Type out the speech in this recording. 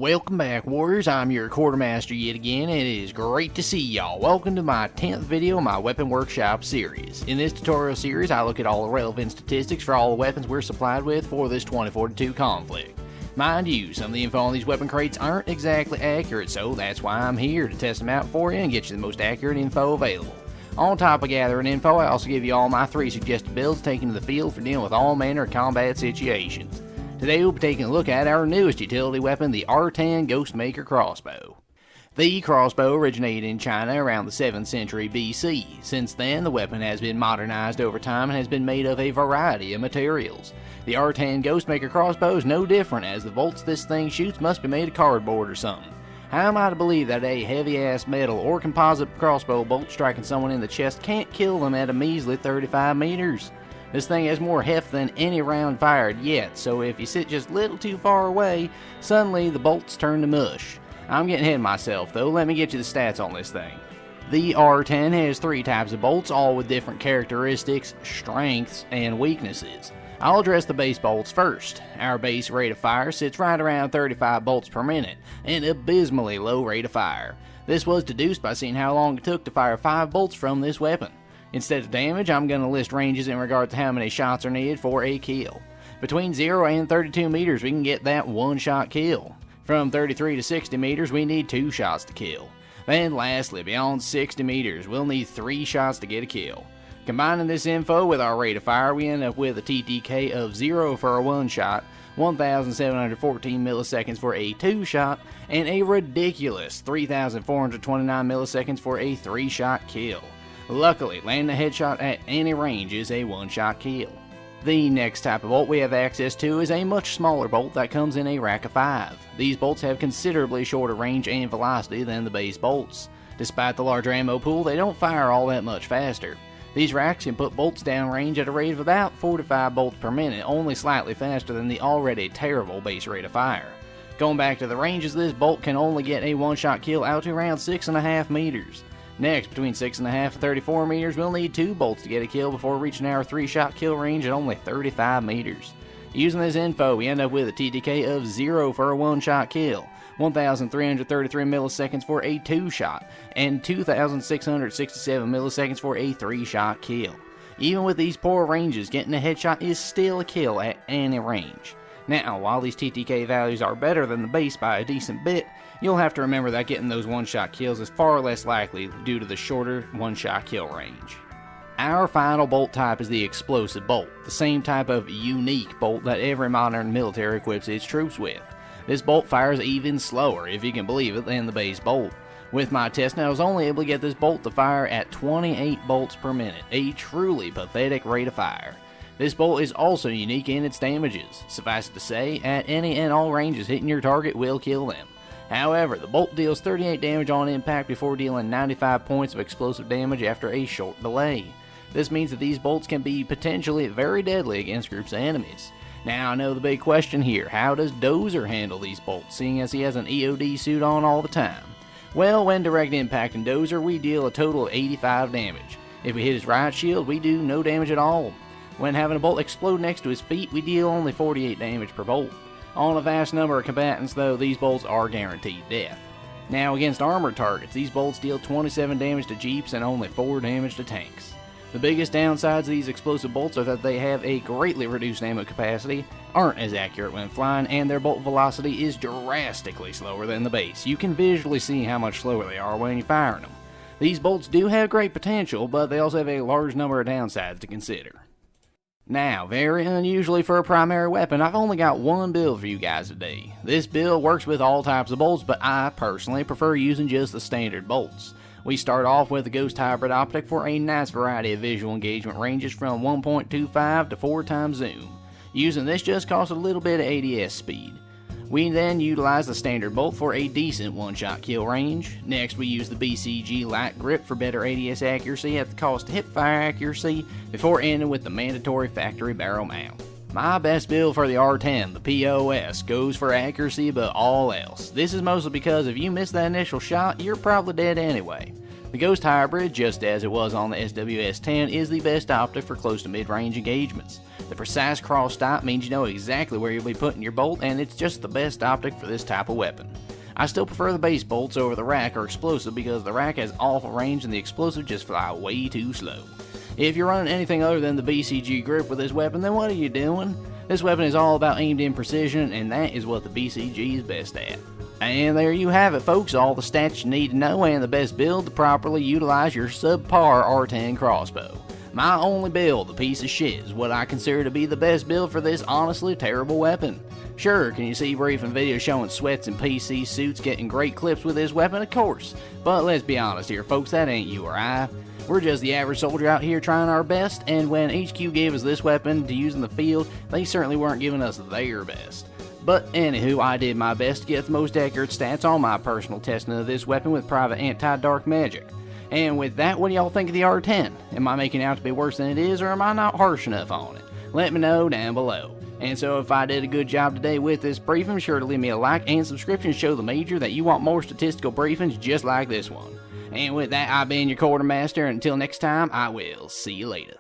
Welcome back, Warriors. I'm your Quartermaster yet again, and it is great to see y'all. Welcome to my 10th video of my Weapon Workshop series. In this tutorial series, I look at all the relevant statistics for all the weapons we're supplied with for this 2042 conflict. Mind you, some of the info on these weapon crates aren't exactly accurate, so that's why I'm here to test them out for you and get you the most accurate info available. On top of gathering info, I also give you all my 3 suggested builds taken to the field for dealing with all manner of combat situations. Today we'll be taking a look at our newest utility weapon, the R10 Ghostmaker Crossbow. The crossbow originated in China around the 7th century BC. Since then, the weapon has been modernized over time and has been made of a variety of materials. The R10 Ghostmaker Crossbow is no different, as the bolts this thing shoots must be made of cardboard or something. How am I to believe that a heavy-ass metal or composite crossbow bolt striking someone in the chest can't kill them at a measly 35 meters? This thing has more heft than any round fired yet, so if you sit just a little too far away, suddenly the bolts turn to mush. I'm getting ahead of myself though, let me get you the stats on this thing. The R10 has 3 types of bolts, all with different characteristics, strengths, and weaknesses. I'll address the base bolts first. Our base rate of fire sits right around 35 bolts per minute, an abysmally low rate of fire. This was deduced by seeing how long it took to fire 5 bolts from this weapon. Instead of damage, I'm going to list ranges in regard to how many shots are needed for a kill. Between 0 and 32 meters, we can get that one-shot kill. From 33 to 60 meters, we need 2 shots to kill. Then lastly, beyond 60 meters, we'll need 3 shots to get a kill. Combining this info with our rate of fire, we end up with a TTK of 0 for a 1-shot, 1,714 milliseconds for a 2-shot, and a ridiculous 3,429 milliseconds for a 3-shot kill. Luckily, landing a headshot at any range is a 1-shot kill. The next type of bolt we have access to is a much smaller bolt that comes in a rack of 5. These bolts have considerably shorter range and velocity than the base bolts. Despite the larger ammo pool, they don't fire all that much faster. These racks can put bolts down range at a rate of about 45 bolts per minute, only slightly faster than the already terrible base rate of fire. Going back to the ranges, this bolt can only get a 1-shot kill out to around 6.5 meters. Next, between 6.5 and 34 meters, we'll need 2 bolts to get a kill before reaching our 3-shot kill range at only 35 meters. Using this info, we end up with a TTK of 0 for a 1-shot kill, 1,333 milliseconds for a 2-shot, and 2,667 milliseconds for a 3-shot kill. Even with these poor ranges, getting a headshot is still a kill at any range. Now, while these TTK values are better than the base by a decent bit, you'll have to remember that getting those 1-shot kills is far less likely due to the shorter 1-shot kill range. Our final bolt type is the explosive bolt, the same type of unique bolt that every modern military equips its troops with. This bolt fires even slower, if you can believe it, than the base bolt. With my testing, I was only able to get this bolt to fire at 28 bolts per minute, a truly pathetic rate of fire. This bolt is also unique in its damages. Suffice it to say, at any and all ranges, hitting your target will kill them. However, the bolt deals 38 damage on impact before dealing 95 points of explosive damage after a short delay. This means that these bolts can be potentially very deadly against groups of enemies. Now I know the big question here, how does Dozer handle these bolts, seeing as he has an EOD suit on all the time? Well, when direct impacting Dozer, we deal a total of 85 damage. If we hit his right shield, we do no damage at all. When having a bolt explode next to his feet, we deal only 48 damage per bolt. On a vast number of combatants though, these bolts are guaranteed death. Now against armored targets, these bolts deal 27 damage to jeeps and only 4 damage to tanks. The biggest downsides of these explosive bolts are that they have a greatly reduced ammo capacity, aren't as accurate when flying, and their bolt velocity is drastically slower than the base. You can visually see how much slower they are when you're firing them. These bolts do have great potential, but they also have a large number of downsides to consider. Now, very unusually for a primary weapon, I've only got one build for you guys today. This build works with all types of bolts, but I personally prefer using just the standard bolts. We start off with the Ghost Hybrid Optic for a nice variety of visual engagement ranges from 1.25 to 4 times zoom. Using this just costs a little bit of ADS speed. We then utilize the standard bolt for a decent 1-shot kill range. Next, we use the BCG Light Grip for better ADS accuracy at the cost of hip-fire accuracy, before ending with the mandatory factory barrel mount. My best build for the R10, the POS, goes for accuracy above all else. This is mostly because if you miss that initial shot, you're probably dead anyway. The Ghost Hybrid, just as it was on the SWS-10, is the best optic for close to mid-range engagements. The precise cross stop means you know exactly where you'll be putting your bolt, and it's just the best optic for this type of weapon. I still prefer the base bolts over the rack or explosive because the rack has awful range and the explosive just fly way too slow. If you're running anything other than the BCG grip with this weapon, then what are you doing? This weapon is all about aimed in precision, and that is what the BCG is best at. And there you have it, folks, all the stats you need to know and the best build to properly utilize your subpar R10 Crossbow. My only build, the piece of shit, is what I consider to be the best build for this honestly terrible weapon. Sure, can you see briefing videos showing sweats in PC suits getting great clips with this weapon? Of course. But let's be honest here, folks, that ain't you or I. We're just the average soldier out here trying our best, and when HQ gave us this weapon to use in the field, they certainly weren't giving us their best. But anywho, I did my best to get the most accurate stats on my personal testing of this weapon with private anti-dark magic. And with that, what do y'all think of the R10? Am I making it out to be worse than it is, or am I not harsh enough on it? Let me know down below. And so if I did a good job today with this briefing, be sure to leave me a like and subscription to show the major that you want more statistical briefings just like this one. And with that, I've been your quartermaster, and until next time, I will see you later.